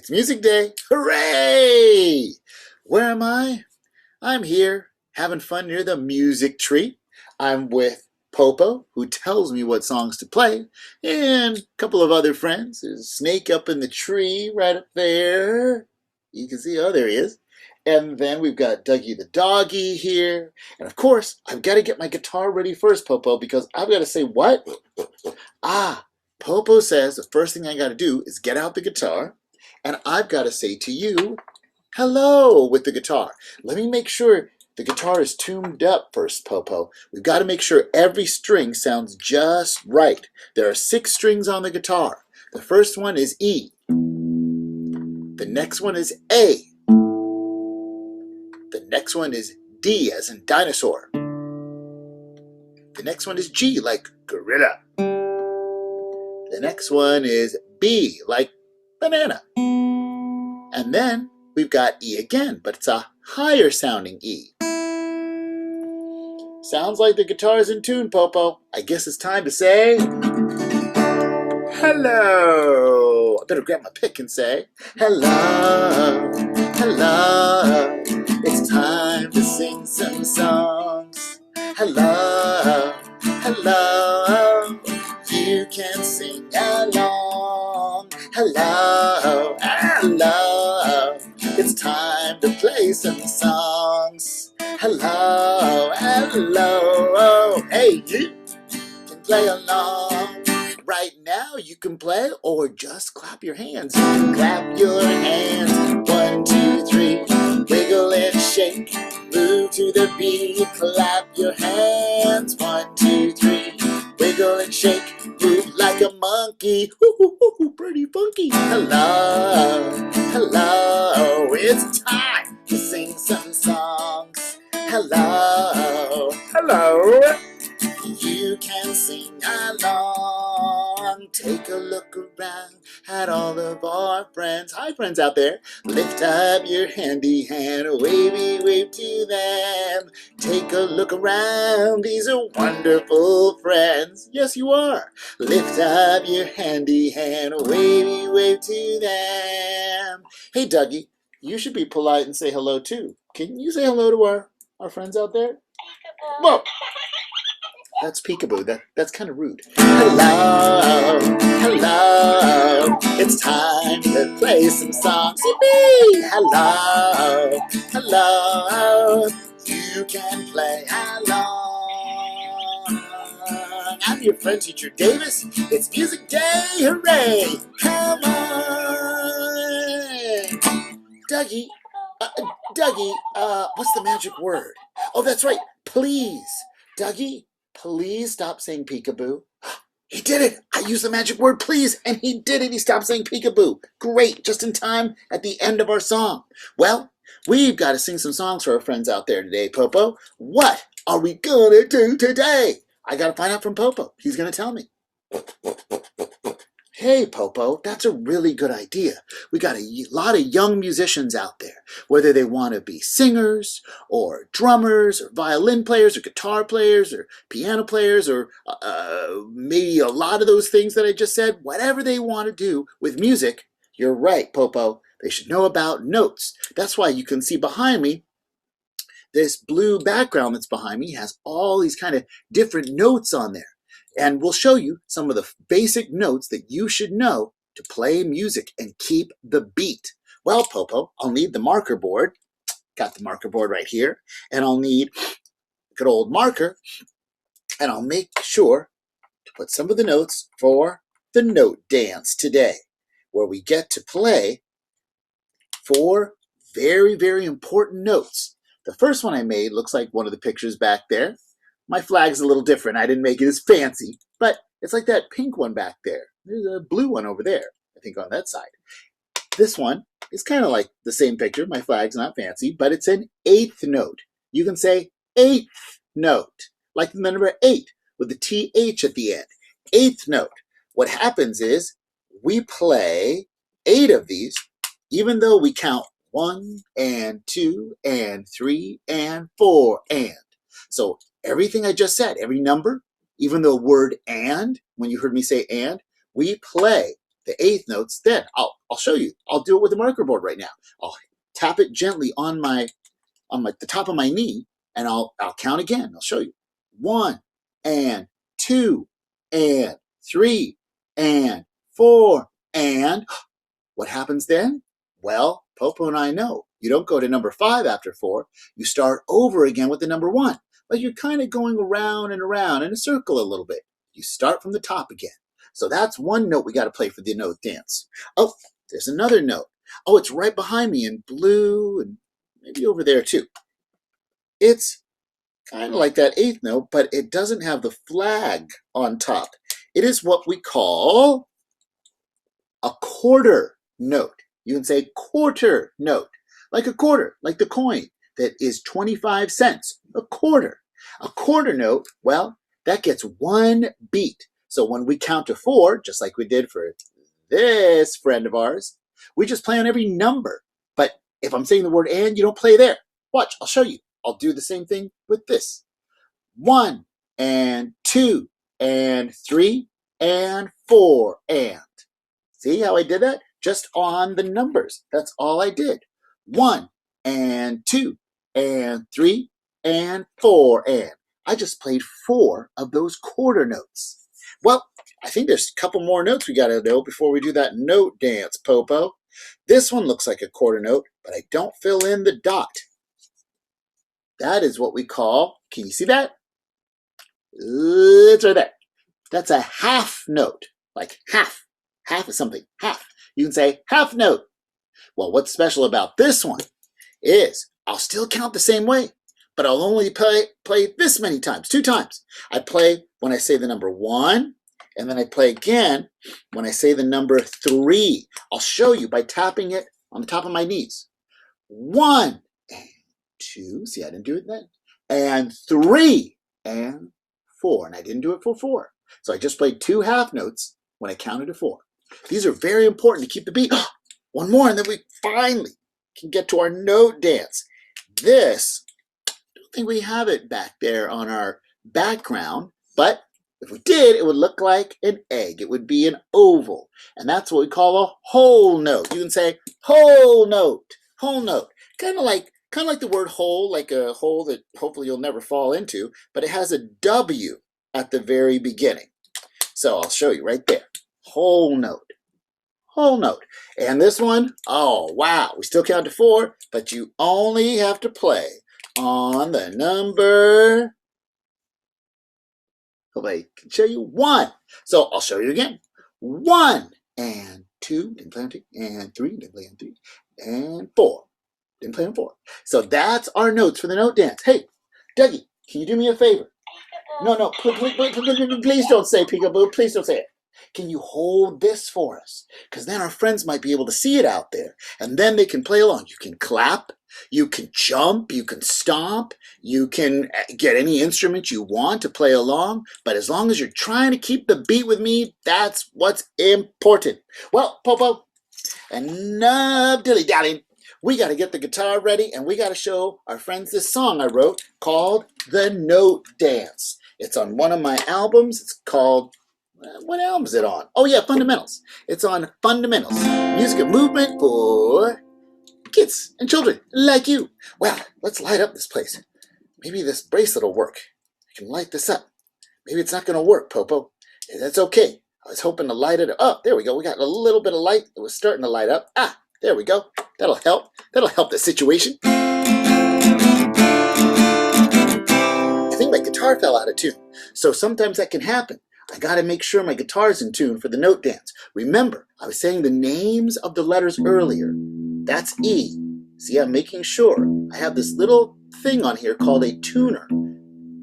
It's music day. Hooray! Where am I? I'm here having fun near the music tree. I'm with PoPo, who tells me what songs to play, and a couple of other friends. There's a snake up in the tree right up there. You can see, oh, there he is. And then we've got Dougie the doggy here. And of course, I've got to get my guitar ready first, PoPo, because I've got to say what? PoPo says the first thing I got to do is get out the guitar, and I've got to say to you, hello with the guitar. Let me make sure the guitar is tuned up first, PoPo. We've got to make sure every string sounds just right. There are 6 strings on the guitar. The first one is E. The next one is A. The next one is D as in dinosaur. The next one is G like gorilla. The next one is B like banana. And then we've got E again, but it's a higher sounding E. Sounds like the guitar's in tune, PoPo. I guess it's time to say hello. I better grab my pick and say hello, hello. It's time to sing some songs. Hello, hello. You can sing along. Hello, hello. It's time to play some songs. Hello, hello. Hey, you can play along. Right now you can play or just clap your hands. Clap your hands. 1, 2, 3. Wiggle and shake. Move to the beat. Clap your hands. 1, 2, 3. Wiggle and shake. Move like a monkey. Pretty funky. Hello, hello. It's time to sing some songs. Hello, hello. You can sing along. Take a look around at all of our friends. Hi, friends out there. Lift up your handy hand. Wavy wave to them. Take a look around. These are wonderful friends. Yes, you are. Lift up your handy hand. Wavy wave to them. Hey, Dougie, you should be polite and say hello, too. Can you say hello to our friends out there? Whoa. That's peekaboo. That's kind of rude. Hello, hello. It's time to play some songs. Yippee! Hello, hello. You can play along. I'm your friend teacher Davis. It's music day. Hooray! Come on, Dougie. Dougie. What's the magic word? Oh, that's right. Please, Dougie. Please stop saying peekaboo. He did it! I used the magic word please, and he did it! He stopped saying peekaboo. Great, just in time at the end of our song. Well, we've got to sing some songs for our friends out there today, PoPo. What are we gonna do today? I gotta find out from PoPo. He's gonna tell me. Hey, PoPo, that's a really good idea. We got a lot of young musicians out there, whether they want to be singers or drummers or violin players or guitar players or piano players or maybe a lot of those things that I just said, whatever they want to do with music. You're right, PoPo. They should know about notes. That's why you can see behind me, this blue background that's behind me has all these kind of different notes on there. And we'll show you some of the basic notes that you should know to play music and keep the beat. Well, PoPo, I'll need the marker board. Got the marker board right here. And I'll need a good old marker. And I'll make sure to put some of the notes for the note dance today, where we get to play 4 very, very important notes. The first one I made looks like one of the pictures back there. My flag's a little different. I didn't make it as fancy, but it's like that pink one back there. There's a blue one over there, I think on that side. This one is kind of like the same picture. My flag's not fancy, but it's an 8th note. You can say 8th note, like the number 8 with the TH at the end. 8th note. What happens is we play 8 of these, even though we count 1 and 2 and 3 and 4 and. So everything I just said, every number, even the word and, when you heard me say and, we play the eighth notes, then I'll show you. I'll do it with the marker board right now. I'll tap it gently on the top of my knee, and I'll count again. I'll show you. 1 and 2 and 3 and 4 and what happens then? Well, PoPo and I know. You don't go to number 5 after 4. You start over again with the number 1. Like you're kind of going around and around in a circle a little bit. You start from the top again. So that's one note we got to play for the note dance. Oh, there's another note. Oh, it's right behind me in blue and maybe over there too. It's kind of like that eighth note, but it doesn't have the flag on top. It is what we call a quarter note. You can say quarter note, like a quarter, like the coin that is 25 cents, a quarter. A quarter note, well, that gets one beat. So when we count to 4, just like we did for this friend of ours, we just play on every number. But if I'm saying the word and, you don't play there. Watch, I'll show you. I'll do the same thing with this. 1 and 2 and 3 and 4 and. See how I did that? Just on the numbers. That's all I did. 1 and 2 and 3 and 4 and. I just played 4 of those quarter notes. Well, I think there's a couple more notes we got to know before we do that note dance, PoPo. This one looks like a quarter note, but I don't fill in the dot. That is what we call, can you see that? It's right there. That's a half note, like half. Half is something, half. You can say half note. Well, what's special about this one is I'll still count the same way, but I'll only play this many times, 2 times. I play when I say the number 1, and then I play again when I say the number 3. I'll show you by tapping it on the top of my knees. 1 and 2, see I didn't do it then, and 3 and 4, and I didn't do it for 4. So I just played 2 half notes when I counted to 4. These are very important to keep the beat. One more, and then we finally can get to our note dance. This, I don't think we have it back there on our background, but if we did, it would look like an egg. It would be an oval, and that's what we call a whole note. You can say whole note, whole note. Kind of like the word hole, like a hole that hopefully you'll never fall into, but it has a W at the very beginning. So I'll show you right there. Whole note. Whole note. And this one, oh wow, we still count to 4, but you only have to play on the number, hope I can show you, 1. So I'll show you again. 1 and 2, didn't play on 2, and 3, didn't play on 3, and 4, didn't play on 4. So that's our notes for the note dance. Hey, Dougie, can you do me a favor? No, please don't say peekaboo. Please don't say it. Can you hold this for us? Because then our friends might be able to see it out there, and then they can play along. You can clap, you can jump, you can stomp, you can get any instrument you want to play along, but as long as you're trying to keep the beat with me, that's what's important. Well, PoPo, enough dilly-dallying. We got to get the guitar ready, and we got to show our friends this song I wrote called The Note Dance. It's on one of my albums. It's called, what album is it on? Oh yeah, Fundamentals. It's on Fundamentals. Music and movement for kids and children like you. Well, let's light up this place. Maybe this bracelet will work. I can light this up. Maybe it's not going to work, PoPo. That's okay. I was hoping to light it up. Oh, there we go. We got a little bit of light. It was starting to light up. Ah, there we go. That'll help. That'll help the situation. I think my guitar fell out of tune. So sometimes that can happen. I got to make sure my guitar's in tune for the note dance. Remember, I was saying the names of the letters earlier. That's E. See, I'm making sure. I have this little thing on here called a tuner.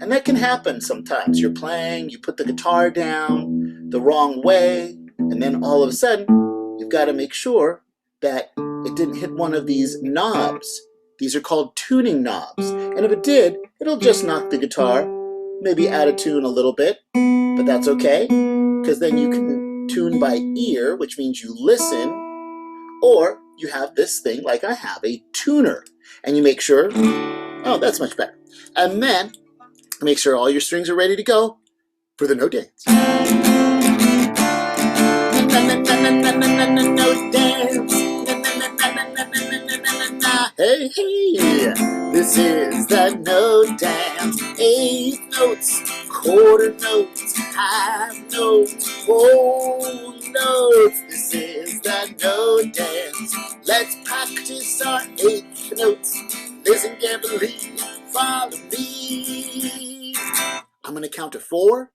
And that can happen sometimes. You're playing, you put the guitar down the wrong way, and then all of a sudden, you've got to make sure that it didn't hit one of these knobs. These are called tuning knobs. And if it did, it'll just knock the guitar, maybe add a tune a little bit, but that's okay, because then you can tune by ear, which means you listen, or you have this thing like I have, a tuner, and you make sure, oh, that's much better. And then make sure all your strings are ready to go for the note dance. note dance. Hey, hey, this is the note dance. Eighth notes, quarter notes, half notes, whole notes. This is the note dance. Let's practice our eighth notes. Listen carefully, follow me. I'm going to count to four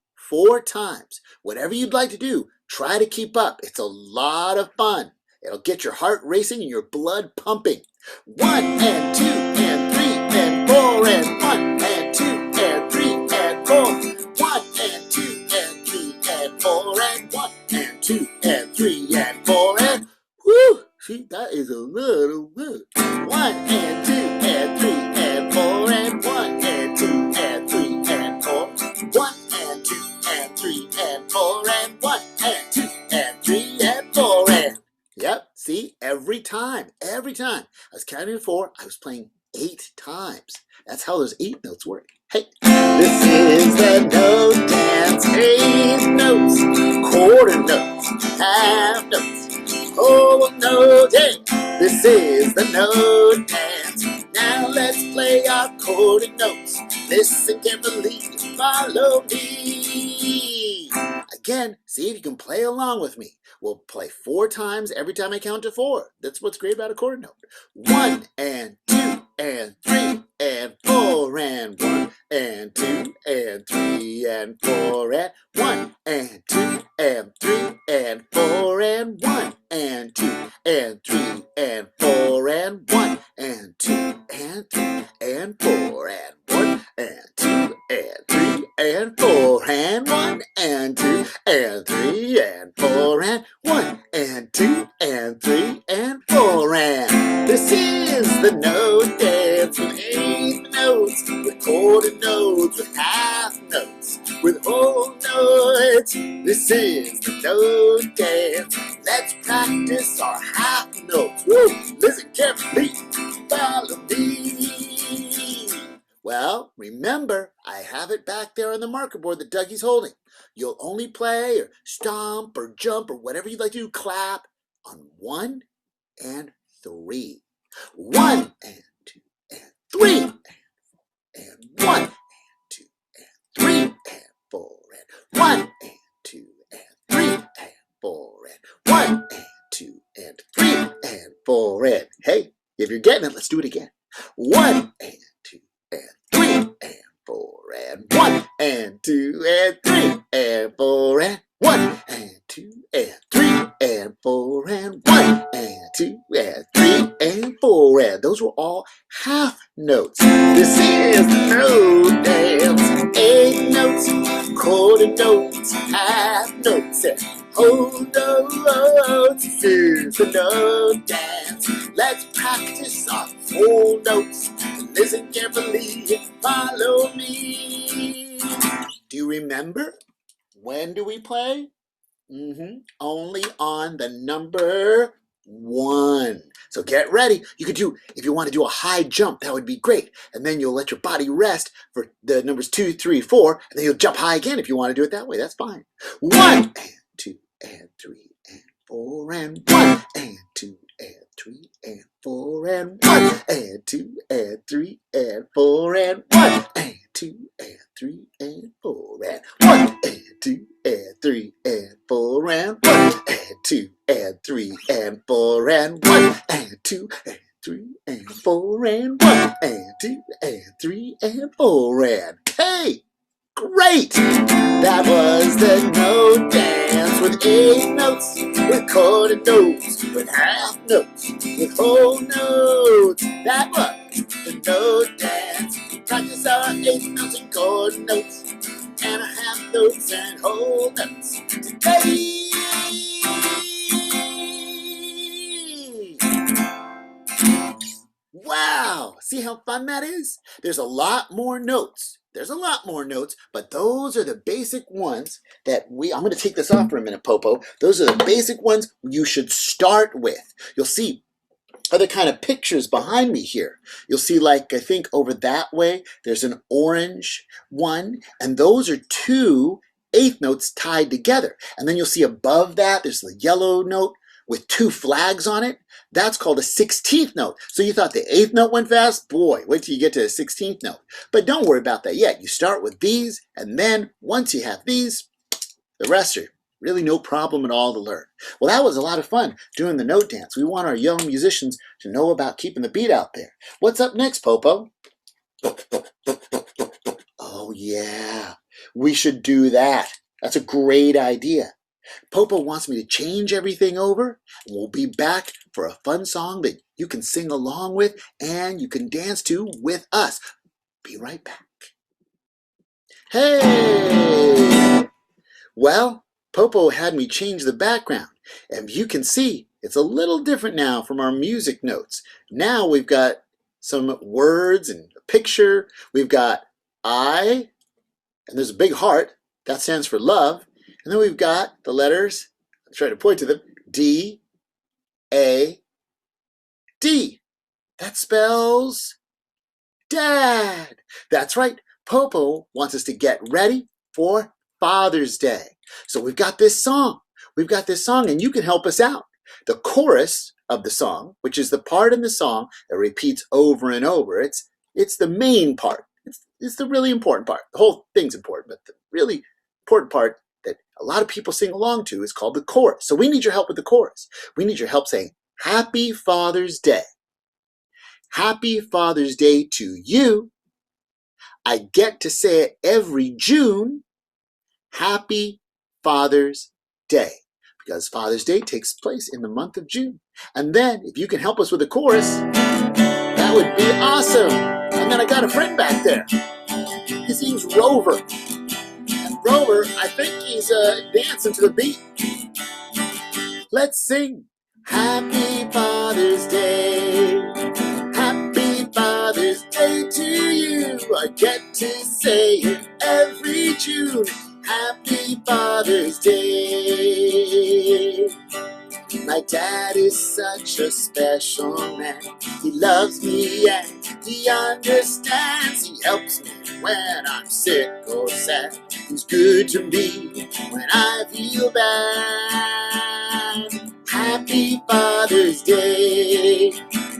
times. Whatever you'd like to do, try to keep up. It's a lot of fun. It'll get your heart racing and your blood pumping. 1 and 2 and 3 and 4 and 1 and 2 and 3 and 4. 1 and 2 and 3 and 4 and 1 and 2 and 3 and 4 and whoo! See, that is a little good. 1 and 2 and 3 and 4 and 1 and 2 and 3 and 4. 1 and 2 and 3 and 4 and 1 and 2 and 3 and 4 and yep, see, every time. I was counting to 4, I was playing 8 times. That's how those 8 notes work. Hey, this is the note dance. 8 notes, quarter notes, half notes, whole notes. Hey, this is the note dance. Now let's play our quarter notes. Listen carefully, follow me. Again, see if you can play along with me. We'll play 4 times every time I count to 4. That's what's great about a quarter note. 1 and 2 and 3 and 4 and 1 and 2 and 3 and 4 and 1 and 2 and 3 and 4 and 1 and 2 and 3 and 4 and 1 and 2 and 3 and 4 and 1 and 2 and 3 and 4 and 1 and 2 and 3 and 4 and 1 and 2 and 3 and 4 and this is the note dance with 8 notes, with quarter notes, with half notes, with whole notes. This is the note dance. Let's practice our half notes. Woo! Listen carefully, follow me. Well, remember, I have it back there on the marker board that Dougie's holding. You'll only play or stomp or jump or whatever you'd like to do, clap on 1 and 3. 1 and 2 and 3 and 1 and 2 and 3 and 4 and 1 and 2 and 3 and 4 and 1 and 2 and 3 and 4 and hey, if you're getting it, let's do it again. 1 and 2 and 3 and 4 and 1 and 2 and 3 and 4 and 1 and 2 and 3 and 4 and 1 and 2 and 3 and 4 and those were all half notes. This is the note dance. 8 notes, quarter notes, half notes, and whole notes. This is the note dance. Let's practice our full notes. Listen carefully and follow me. Do you remember? When do we play? Only on the number 1. So get ready. You could do, if you want to do a high jump, that would be great. And then you'll let your body rest for the numbers 2, 3, 4, and then you'll jump high again if you want to do it that way. That's fine. 1 and 2 and 3 and 4 and 1 and 2 and 3 and 4 and 1 and 2 and 3 and 4 and 1 and 2 and 3 and 4 and 1 and 2 and 3 and 4 and 1 and 2 and 3 and 4 and 1 and 2 and 3 and 4 and 1 and 2 and 3 and 4 and hey! Great! That was the note dance with 8 notes, with quarter notes, with half notes, with whole notes. That was the note dance. Practice our 8 notes and quarter notes, and our half notes and whole notes today. Wow! See how fun that is? There's a lot more notes. But those are the basic ones that I'm going to take this off for a minute, PoPo. Those are the basic ones you should start with. You'll see other kind of pictures behind me here. You'll see, like, I think over that way, there's an orange one, and those are 2 8th notes tied together. And then you'll see above that, there's the yellow note with 2 flags on it, that's called a 16th note. So you thought the 8th note went fast? Boy, wait till you get to the 16th note. But don't worry about that yet. You start with these, and then once you have these, the rest are really no problem at all to learn. Well, that was a lot of fun doing the note dance. We want our young musicians to know about keeping the beat out there. What's up next, PoPo? Oh, yeah. We should do that. That's a great idea. PoPo wants me to change everything over, and we'll be back for a fun song that you can sing along with and you can dance to with us. Be right back. Hey! Well, PoPo had me change the background, and you can see it's a little different now from our music notes. Now we've got some words and a picture. We've got I, and there's a big heart. That stands for love. And then we've got the letters, I'll try to point to them, D, A, D. That spells Dad. That's right. PoPo wants us to get ready for Father's Day. So we've got this song. And you can help us out. The chorus of the song, which is the part in the song that repeats over and over, it's the main part. It's the really important part. The whole thing's important, but the really important part that a lot of people sing along to is called the chorus. So we need your help with the chorus. We need your help saying, Happy Father's Day. Happy Father's Day to you. I get to say it every June. Happy Father's Day. Because Father's Day takes place in the month of June. And then, if you can help us with the chorus, that would be awesome. And then I got a friend back there. His name's Rover. And Rover, I think he's dancing to the beat. Let's sing. Happy Father's Day. Happy Father's Day to you. I get to say it every June. Happy Father's Day. My dad is such a special man. He loves me and he understands. He helps me when I'm sick or sad. He's good to me when I feel bad. Happy Father's Day.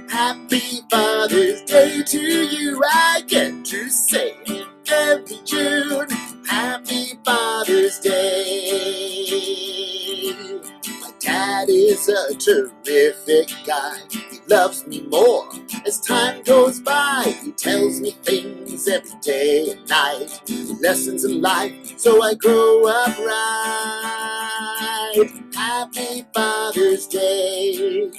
Happy Father's Day to you. I get to say it every June. Happy Father's Day. My dad is a terrific guy. He loves me more as time goes by. He tells me things every day and night. Lessons in life so I grow up right. Happy Father's Day.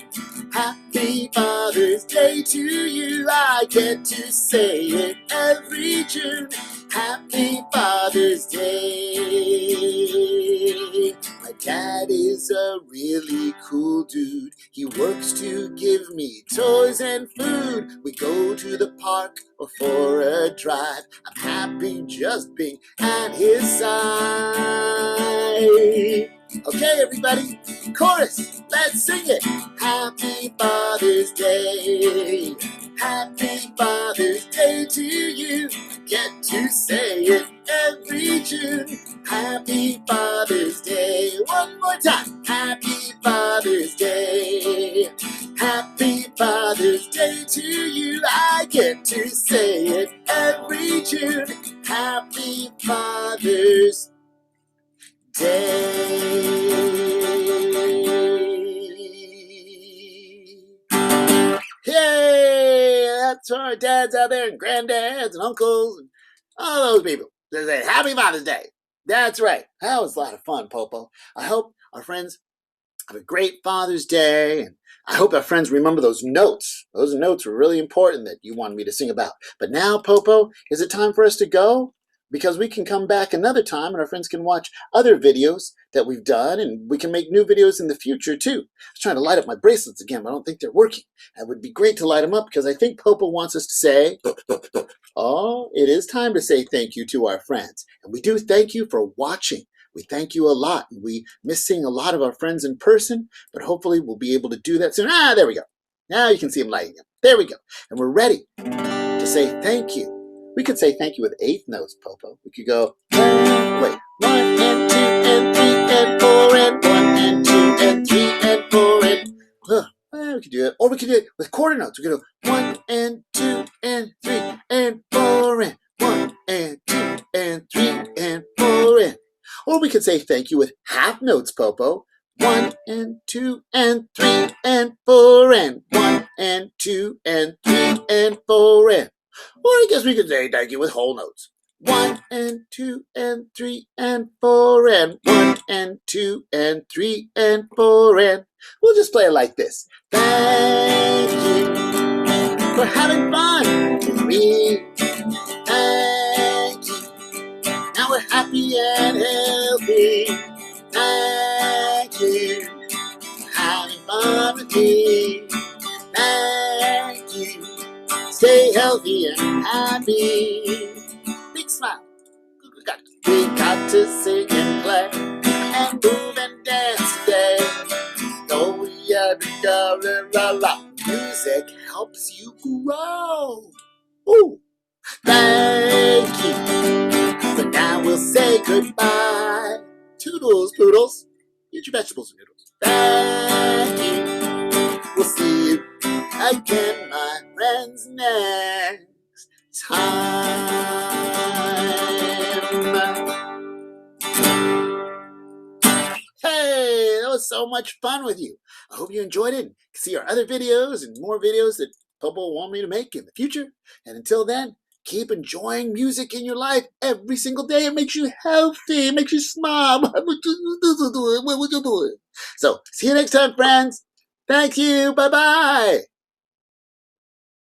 Happy Father's Day to you. I get to say it every June. Happy Father's Day. My dad is a really cool dude. He works to give me toys and food. We go to the park or for a drive. I'm happy just being at his side. Okay, everybody, chorus, let's sing it. Happy Father's Day. Happy Father's Day to you. Get to say it every June. Happy Father's Day. One more time. Happy Father's Day. Happy Father's Day to you. I get to say it every June. Happy Father's Day. Yay! That's our dads out there and granddads and uncles and all those people. They say Happy Father's Day. That's right. That was a lot of fun, PoPo. I hope our friends have a great Father's Day, and I hope our friends remember those notes. Those notes were really important that you wanted me to sing about. But now, PoPo, is it time for us to go? Because we can come back another time and our friends can watch other videos that we've done, and we can make new videos in the future too. I was trying to light up my bracelets again, but I don't think they're working. It would be great to light them up because I think PoPo wants us to say, oh, it is time to say thank you to our friends. And we do thank you for watching. We thank you a lot. We miss seeing a lot of our friends in person, but hopefully we'll be able to do that soon. Ah, there we go. Now you can see them lighting up. There we go. And we're ready to say thank you. We could say thank you with 8th notes, PoPo. We could go, wait, 1 and 2 and 3 and 4 and 1 and 2 and 3 and 4 We can do it. Or we can do it with quarter notes. We can do 1 and 2 and 3 and 4 and 1 and 2 and 3 and 4 and. Or we could say thank you with half notes, PoPo. 1 and 2 and 3 and 4 and 1 and 2 and 3 and 4 and. Or I guess we could say thank you with whole notes. 1 and 2 and 3 and 4 and 1 and 2 and 3 and 4 and. We'll just play it like this. Thank you for having fun with me. Thank you. Now we're happy and healthy. Thank you for having fun with me. Thank you. Stay healthy and happy. Big smile. We got to sing and play and move and dance today. Oh yeah, music helps you grow. Ooh. Thank you. But now we'll say goodbye. Toodles, poodles. Eat your vegetables and noodles. Thank you. We'll see you again, my friends, next time. Hey, that was so much fun with you. I hope you enjoyed it. See our other videos and more videos that PoPo will want me to make in the future. And until then, keep enjoying music in your life every single day. It makes you healthy. It makes you smile. So, see you next time, friends. Thank you. Bye-bye.